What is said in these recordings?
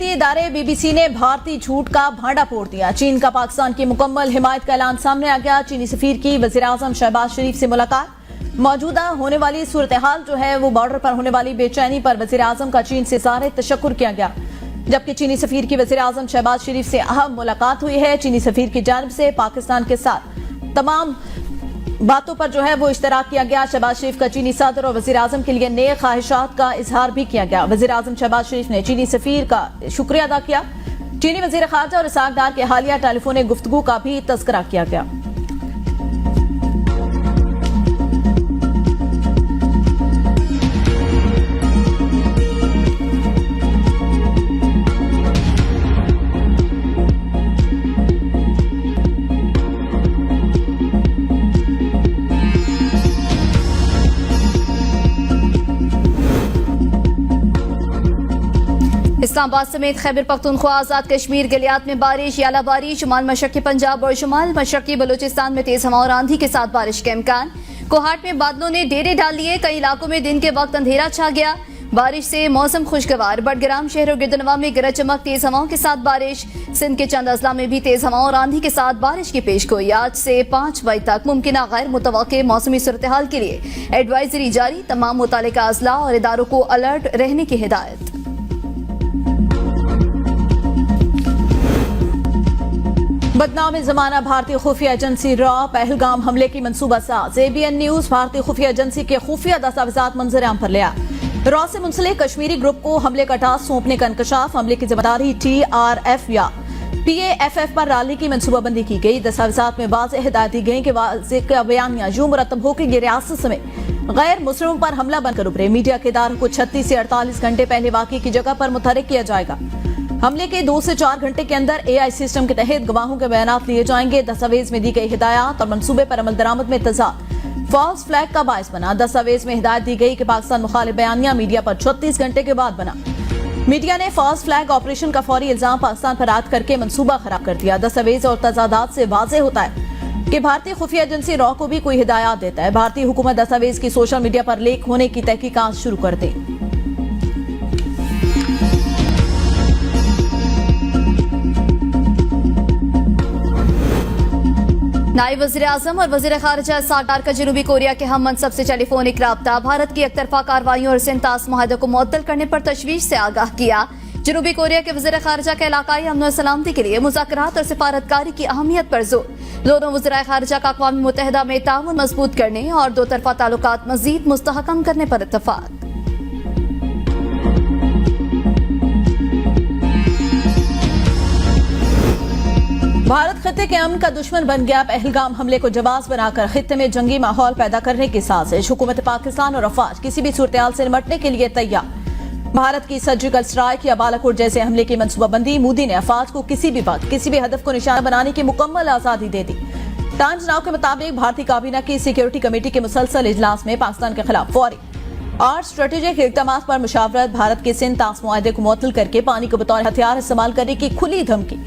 तशरीहती इदारे BBC ने भारतीय झूठ का भांडा फोड़ दिया। चीन का पाकिस्तान की मुकम्मल हिमायत का ऐलान सामने आ गया। चीनी सफीर की वज़ीर आज़म शहबाज शरीफ से मुलाकात। मौजूदा होने वाली सूरत हाल जो है वो बॉर्डर पर होने वाली बेचैनी पर वज़ीर आज़म का चीन से इज़हार तशक्कुर किया गया, जबकि चीनी सफीर की वज़ीर आज़म शहबाज शरीफ से अहम मुलाकात हुई है। चीनी सफीर की जानिब से पाकिस्तान के साथ तमाम बातों पर जो है वो इश्तराक किया गया। शहबाज शरीफ का चीनी सदर और वज़ीर आज़म के लिए नए ख्वाहिशात का इजहार भी किया गया। वज़ीर आज़म शहबाज शरीफ ने चीनी सफीर का शुक्रिया अदा किया। चीनी वज़ीर ख़ारजा और इसहाक डार के हालिया टेलीफोनिक गुफ्तगू का भी तज़किरा किया गया। इस्लामाबाद समेत खैबर पख्तूनख्वा, आजाद कश्मीर, गलियात में बारिश, याला बारिश। शुमाल मशरकी पंजाब और शुमाल मशरकी बलूचिस्तान में तेज हवा और आंधी के साथ बारिश के इम्कान। कोहाट में बादलों ने डेरे डाल लिए, कई इलाकों में दिन के वक्त अंधेरा छा गया। बारिश से मौसम खुशगवार। बडग्राम शहर और गिरदनवा में गरज चमक, तेज हवाओं के साथ बारिश। सिंध के चंद अजला में भी तेज हवाओं और आंधी के साथ बारिश की पेशगोई। आज से 5 बजे तक मुमकिन गैर मुतवक्के मौसमी सूरत हाल के लिए एडवाइजरी जारी। तमाम मुतालिका अजला और इदारों को अलर्ट रहने की हिदायत। बदनाम जमाना भारतीय खुफिया एजेंसी रॉ पहलगाम हमले की मंसूबा साज। ABN न्यूज भारतीय खुफिया एजेंसी के खुफिया दस्तावेजात मंजर-ए-आम पर लिया। रॉ से मुंसलिक कश्मीरी ग्रुप को हमले का टास्क सौंपने का इंकशाफ। हमले की जिम्मेदारी TRF या PAFF पर डालने की मंसूबाबंदी की गई। दस्तावेजात में वाज़ेह हिदायत दी गई कि वाज़ेह बयानिया यूं मुरतब हो कि ये रियासत समेत गैर मुस्लिमों पर हमला बनकर उभरे। मीडिया के इदारों को 36 से 48 घंटे पहले वाक़े की जगह पर मुतहरिक किया जाएगा। हमले के 2 से 4 घंटे के अंदर AI सिस्टम के तहत गवाहों के बयानात लिए जाएंगे। दस्तावेज में दी गई हिदायत और मंसूबे पर अमल दरामद में तजाद फॉल्स फ्लैग का बायस बना। दस्तावेज में हिदायत दी गई कि पाकिस्तान मुखालिफ बयानिया मीडिया पर 36 घंटे के बाद बना। मीडिया ने फॉल्स फ्लैग ऑपरेशन का फौरी इल्जाम पाकिस्तान पर आयद करके मंसूबा खराब कर दिया। दस्तावेज और तजादात से वाज़ेह होता है कि भारतीय खुफिया एजेंसी रॉ को भी कोई हिदायत देता है। भारतीय हुकूमत दस्तावेज की सोशल मीडिया पर लीक होने की तहकीकात शुरू कर दे। नायब वज़ीर आज़म और वज़ीर ख़ारिजा इसहाक डार का जनूबी कोरिया के हम मनसब से टेलीफोनिक राब्ता। भारत की एकतरफा कार्रवाइयों और सिंध तास मुआहदे को मुअत्तल करने पर तशवीश से आगाह किया। जनूबी कोरिया के वज़ीर ख़ारिजा का इलाकाई अमन और सलामती के लिए मुज़ाकरात और सिफारतकारी की अहमियत पर जोर। दोनों वज़ीराए ख़ारिजा का अक़वाम मुत्तहिदा में ताउन मजबूत करने और दो तरफ़ा ताल्लुकात मज़ीद मुस्तहकम करने पर इत्तफ़ाक़। भारत खत्ते के अमन का दुश्मन बन गया। पहलगाम हमले को जवाब बनाकर खत्ते में जंगी माहौल पैदा करने की साजिश। हुकूमत पाकिस्तान और अफवाज किसी भी सूरत से निपटने के लिए तैयार। भारत की सर्जिकल स्ट्राइक या बालाकोट जैसे हमले की मंसूबाबंदी। मोदी ने अफवाज को किसी भी वक्त किसी भी हदफ को निशाना बनाने की मुकम्मल आजादी दे दी। टाइम्स नाउ के मुताबिक भारतीय काबीना की सिक्योरिटी कमेटी के मुसलसल इजलास में पाकिस्तान के खिलाफ फौरी और स्ट्रेटेजिक इक़दाम पर मुशावरत। भारत के सिंध तास मुआहदे को मुअत्तल करके पानी को बतौर हथियार इस्तेमाल करने की खुली धमकी।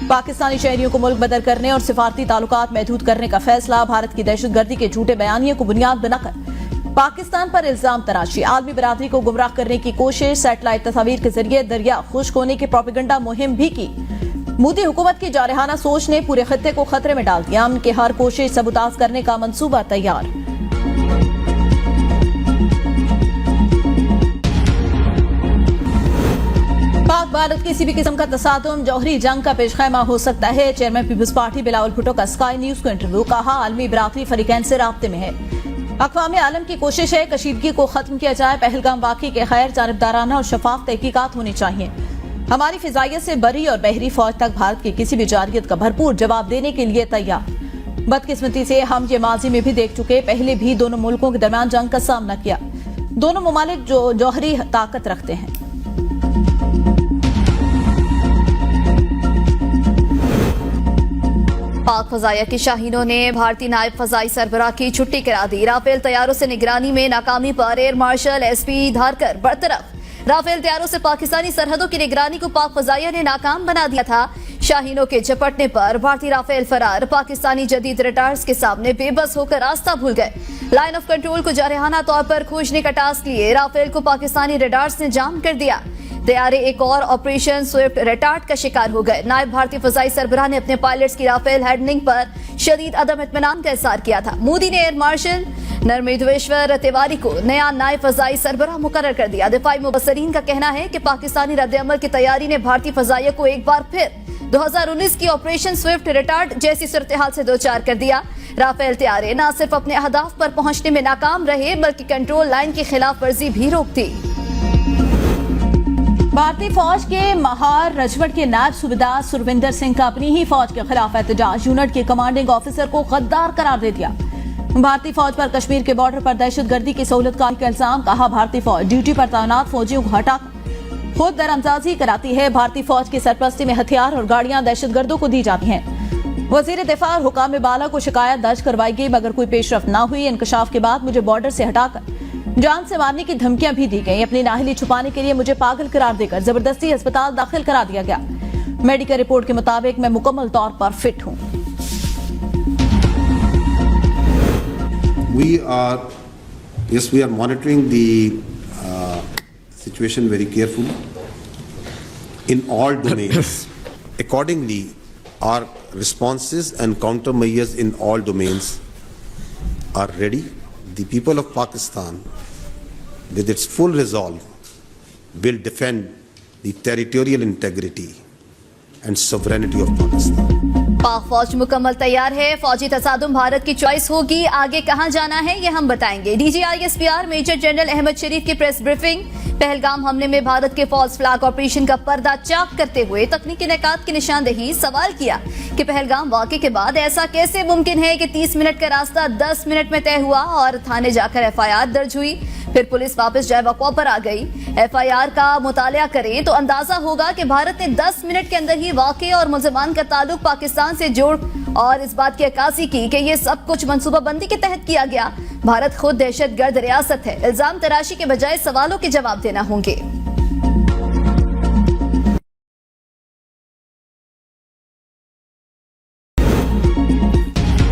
पाकिस्तानी शहरियों को मुल्क बदर करने और सिफारती ताल्लुकात महदूद करने का फैसला। भारत की दहशतगर्दी के झूठे बयानियों को बुनियाद बनाकर पाकिस्तान पर इल्जाम तराशी। आलमी बरादरी को गुमराह करने की कोशिश। सैटेलाइट तस्वीर के जरिए दरिया खुश्क होने की प्रोपेगेंडा मुहिम भी की। मोदी हुकूमत की जारहाना सोच ने पूरे खत्ते को खतरे में डाल दिया। अमन की हर कोशिश सबूताज करने का मंसूबा तैयार। पाक भारत किसी भी किस्म का तसादुम जौहरी जंग का पेशखैमा हो सकता है। चेयरमैन पीपल्स पार्टी बिलावल भुट्टो का स्काई न्यूज को इंटरव्यू। कहा आलमी बरादरी फरीकैन से राब्ते में है। अक़वाम आलम की कोशिश है कशीदगी को खत्म किया जाए। पहलगाम वाक़े के खैर जानिबदाराना और शफाफ तहकीकात होनी चाहिए। हमारी फिजाइयत से बरी और बहरी फौज तक भारत की किसी भी जारहियत का भरपूर जवाब देने के लिए तैयार। बदकिस्मती से हम ये माजी में भी देख चुके। पहले भी दोनों मुल्कों के दरमियान जंग का सामना किया। दोनों ममालिक जो जौहरी ताकत रखते हैं। पाक फजाइया की शाहीनों ने भारतीय नायब फजाई सरबराह की छुट्टी करा दी। राफेल तैयारों से निगरानी में नाकामी पर एयर मार्शल SP धारकर बरतरफ। राफेल तैयारों से पाकिस्तानी सरहदों की निगरानी को पाक फजाइया ने नाकाम बना दिया था। शाहीनों के झपटने पर भारतीय राफेल फरार। पाकिस्तानी जदीद रडार्स के सामने बेबस होकर रास्ता भूल गए। लाइन ऑफ कंट्रोल को जारहाना तौर पर खोजने का टास्क लिए राफेल को पाकिस्तानी रडार्स ने जाम कर दिया। तैयारे एक और ऑपरेशन स्विफ्ट रेटार्ड का शिकार हो गए। नायब भारतीय फजाई सरबराह ने अपने पायलट्स की राफेल हैंडलिंग पर शदीद अदम इत्मीनान का इज़हार किया था। मोदी ने एयर मार्शल नरमेश्वर तिवारी को नया नायब फजाई सरबराह मुकर्रर कर दिया। दिफाई मुबस्सरीन का कहना है कि पाकिस्तानी रद्द-ए-अमल की तैयारी ने भारतीय फजाइया को एक बार फिर 2019 की ऑपरेशन स्विफ्ट रेटार्ड जैसी सूरत-ए-हाल से दो-चार कर दिया। राफेल तैयारे न सिर्फ अपने अहदाफ पर पहुंचने में नाकाम रहे बल्कि कंट्रोल लाइन की खिलाफ वर्जी भी रोक दी। भारतीय फौज के महार रजवट के नायब सूबेदार सुरविंदर सिंह का अपनी ही फौज के खिलाफ एहतजाज। यूनिट के कमांडिंग ऑफिसर को गद्दार करार दे दिया। भारतीय फौज पर कश्मीर के बॉर्डर पर दहशतगर्दी की सहूलतकारी का इल्जाम। कहा, भारतीय फौज ड्यूटी पर तैनात फौजियों को हटा खुद दरअंदाजी कराती है। भारतीय फौज की सरपरस्ती में हथियार और गाड़ियां दहशतगर्दों को दी जाती हैं। वजीर दिफा और हुकाम बाला को शिकायत दर्ज करवाई गई मगर कोई पेशरफ न हुई। इंकशाफ के बाद मुझे बॉर्डर से हटाकर जान से मारने की धमकियां भी दी गई। अपनी नाहली छुपाने के लिए मुझे पागल करार देकर जबरदस्ती अस्पताल दाखिल करा दिया गया। मेडिकल रिपोर्ट के मुताबिक मैं मुकम्मल तौर पर फिट हूं। We are monitoring the situation very carefully in all domains. Accordingly, our responses and countermeasures in all domains are ready. The people of Pakistan, with its full resolve, will defend the territorial integrity and sovereignty of Pakistan. पाक फौज मुकम्मल तैयार है। फौजी तसादुम भारत की choice होगी। आगे कहां जाना है ये हम बताएंगे। DGISPR मेजर जनरल अहमद शरीफ की प्रेस ब्रीफिंग। पहलगाम हमले में भारत के फॉल्स फ्लैग ऑपरेशन का पर्दा चाक करते हुए तकनीकी निकात की निशानदेही। सवाल किया कि पहलगाम वाक़े के बाद ऐसा कैसे मुमकिन है कि 30 मिनट का रास्ता 10 मिनट में तय हुआ और थाने जाकर FIR दर्ज हुई, फिर पुलिस वापस जाए वक़्वा पर आ गई। FIR का मुतालिया करें तो अंदाजा होगा कि भारत ने 10 मिनट के अंदर ही वाक़े और मुल्ज़िमान का ताल्लुक पाकिस्तान से जोड़ और इस बात की अक्कासी की कि ये सब कुछ मंसूबाबंदी के तहत किया गया। भारत खुद दहशतगर्द रियासत है। इल्जाम तराशी के बजाय सवालों के जवाब देना होंगे।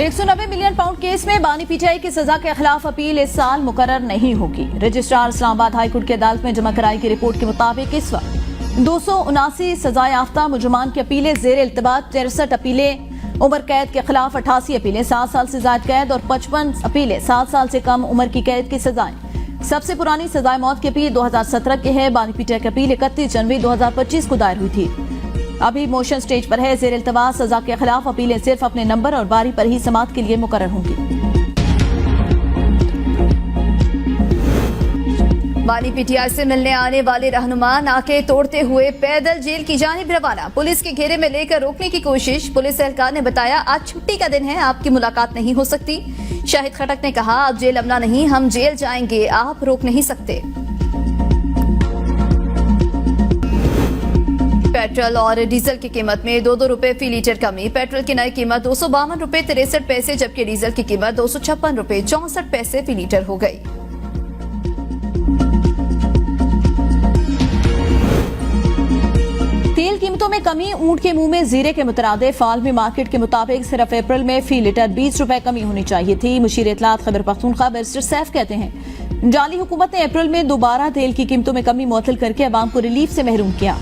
190 मिलियन पाउंड केस में बानी पीटीआई की सजा के खिलाफ अपील इस साल मुकर्रर नहीं होगी। रजिस्ट्रार इस्लामाबाद हाईकोर्ट की अदालत में जमा कराई गई रिपोर्ट के मुताबिक इस वक्त 279 सजा याफ्ता मुजरमान की अपीलें जेर इल्तबात, 63 अपीलें उम्र कैद के खिलाफ, 88 अपीलें 7 साल से ज्यादा कैद और 55 अपीलें 7 साल से कम उम्र की कैद की सजाएं। सबसे पुरानी सजाए मौत की अपील 2017 की है। बानी पीटीआई की अपील 31 जनवरी 2025 को दायर हुई थी। अभी मोशन स्टेज पर है। जेर इल्तवा सजा के खिलाफ अपीलें सिर्फ अपने नंबर और बारी पर ही समाअत के लिए मुकर्रर होंगी। बानी पीटीआई से मिलने आने वाले रहनुमा नाके तोड़ते हुए पैदल जेल की जानिब रवाना। पुलिस के घेरे में लेकर रोकने की कोशिश। पुलिस एहलकार ने बताया, आज छुट्टी का दिन है, आपकी मुलाकात नहीं हो सकती। शाहिद खटक ने कहा, अब जेल अमला नहीं, हम जेल जाएंगे, आप रोक नहीं सकते। पेट्रोल और डीजल की कीमत में 2-2 रुपए फी लीटर कमी। पेट्रोल की नई कीमत 252 रुपए 63 पैसे जबकि डीजल की कीमत 256 रुपए 64 पैसे फी लीटर हो गई। तेल कीमतों में कमी, ऊंट के मुंह में जीरे के मुतरादिफ। आलमी मार्केट के मुताबिक सिर्फ अप्रैल में फी लीटर 20 रुपए कमी होनी चाहिए थी। मुशीर इत्तलात खैबर पख्तूनख्वा बैरिस्टर सैफ कहते हैं, जाली हुकूमत ने अप्रैल में दोबारा तेल की कीमतों में कमी मुअत्तल करके अवाम को रिलीफ से महरूम किया।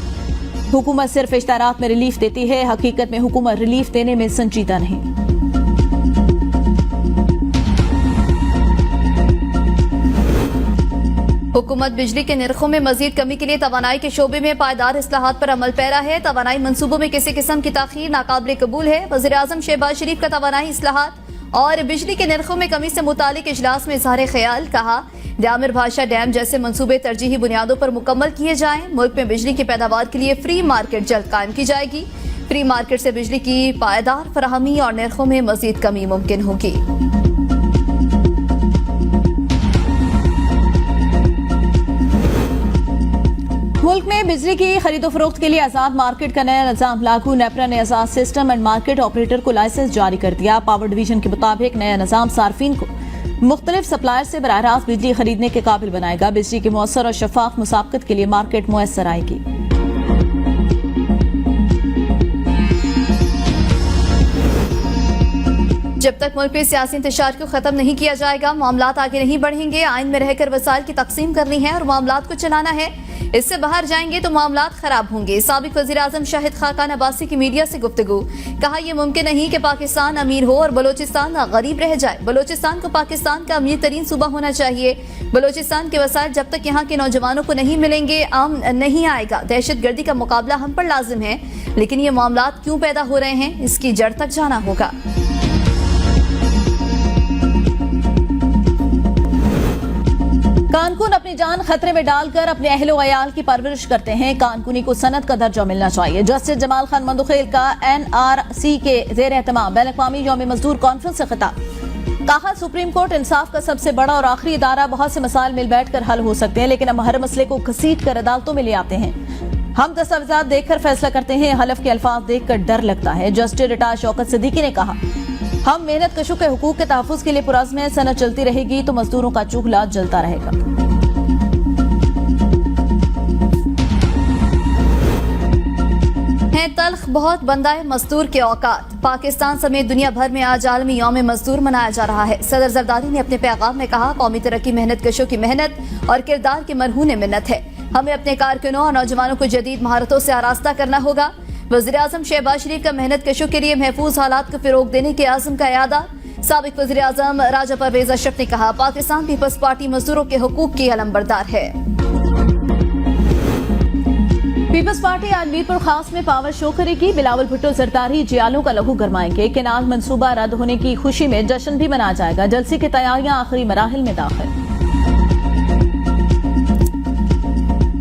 हुकूमत सिर्फ इश्तारात में रिलीफ देती है, हकीकत में हुकूमत रिलीफ देने में संजीदा नहीं। हुकूमत बिजली के निर्खों में मजीद कमी के लिए तवानाई के शोबे में पायदार इस्लाहात पर अमल पैरा है। तवानाई मंसूबों में किसी किस्म की ताखीर नाकाबिल कबूल है। वज़ीर आज़म शहबाज शरीफ का तवानाई इस्लाहात और बिजली के निर्खों में कमी से मुतालिक इजलास में इज़हार ख्याल। कहा, जामिर भाषा डैम जैसे मंसूबे तरजीही बुनियादों पर मुकम्मल किए जाएं। मुल्क में बिजली की पैदावार के लिए फ्री मार्केट जल्द कायम की जाएगी। फ्री मार्केट से बिजली की पायदार फराहमी और निर्खों में मजीद कमी मुमकिन होगी। मुल्क में बिजली की खरीदो फरोख्त के लिए आजाद मार्केट का नया निजाम लागू। नेपरा ने आजाद सिस्टम एंड मार्केट ऑपरेटर को लाइसेंस जारी कर दिया। पावर डिवीजन के मुताबिक नया निजाम सार्फिन को मुख्तलिफ सप्लायर से बराह रास्त बिजली खरीदने के काबिल बनाएगा। बिजली की मौसर और शफाफ मुसाबकत के लिए मार्केट मुयस्सर आएगी। जब तक मुल्क में सियासी इंतशार को खत्म नहीं किया जाएगा मामलात आगे नहीं बढ़ेंगे। आइन में रहकर वसाइल की तकसीम करनी है और मामलात को चलाना है। इससे बाहर जाएंगे तो मामलात खराब होंगे। साबिक वज़ीर-ए-आज़म शाहिद खाकान अब्बासी की मीडिया से गुफ्तगू, कहा यह मुमकिन नहीं कि पाकिस्तान अमीर हो और बलोचिस्तान गरीब रह जाए। बलोचिस्तान को पाकिस्तान का अमीर तरीन सूबा होना चाहिए। बलोचिस्तान के वसाइल जब तक यहाँ के नौजवानों को नहीं मिलेंगे आम नहीं आएगा। दहशत गर्दी का मुकाबला हम पर लाजिम है, लेकिन ये मामलात क्यों पैदा हो रहे हैं इसकी जड़ तक जाना होगा। कानकून अपनी जान खतरे में डालकर अपने अहलो अयाल की परवरिश करते हैं। कानकूनी को सनद का दर्जा मिलना चाहिए। जस्टिस जमाल खान मंदुखेल का NRC के जेर एहतमाम बैन-अक़वामी यौम मजदूर कॉन्फ्रेंस से खिताब, कहा सुप्रीम कोर्ट इंसाफ का सबसे बड़ा और आखिरी इदारा। बहुत से मसाइल मिल बैठ कर हल हो सकते हैं, लेकिन हम हर मसले को घसीट कर अदालतों में ले आते हैं। हम दस्तावेजात देखकर फैसला करते हैं, हलफ के अल्फाज देखकर डर लगता है। जस्टिस रिटायर्ड शौकत सिद्दीकी ने कहा हम मेहनत कशों के हुकूक के तहफ़्फ़ुज़ के लिए पुरज़्म हैं। सनद चलती रहेगी तो मजदूरों का चूल्हा जलता रहेगा। है तल्ख बहुत बंदाए मजदूर के औकात। पाकिस्तान समेत दुनिया भर में आज आलमी यौम मजदूर मनाया जा रहा है। सदर जरदारी ने अपने पैगाम में कहा कौमी तरक्की मेहनत कशों की मेहनत और किरदार की मरहून मिन्नत है। हमें अपने कारकुनों और नौजवानों को जदीद महारतों से आरास्ता करना होगा। वज़ीर-ए-आज़म शहबाज शरीफ का मेहनत कशों के लिए महफूज हालात को फिरोग देने के आज़म का यादा। साबिक वज़ीर-ए-आज़म राजा परवेज़ अशरफ ने कहा पाकिस्तान पीपल्स पार्टी मजदूरों के हुकूक की अलमबरदार है। पीपल्स पार्टी आज मीरपुर खास में पावर शो करेगी। बिलावल भुट्टो जरदारी जियालों का लहू गरमाएंगे। केनाल मंसूबा रद्द होने की खुशी में जश्न भी मनाया जाएगा। जलसे की तैयारियां आखिरी मराहिल में दाखिल।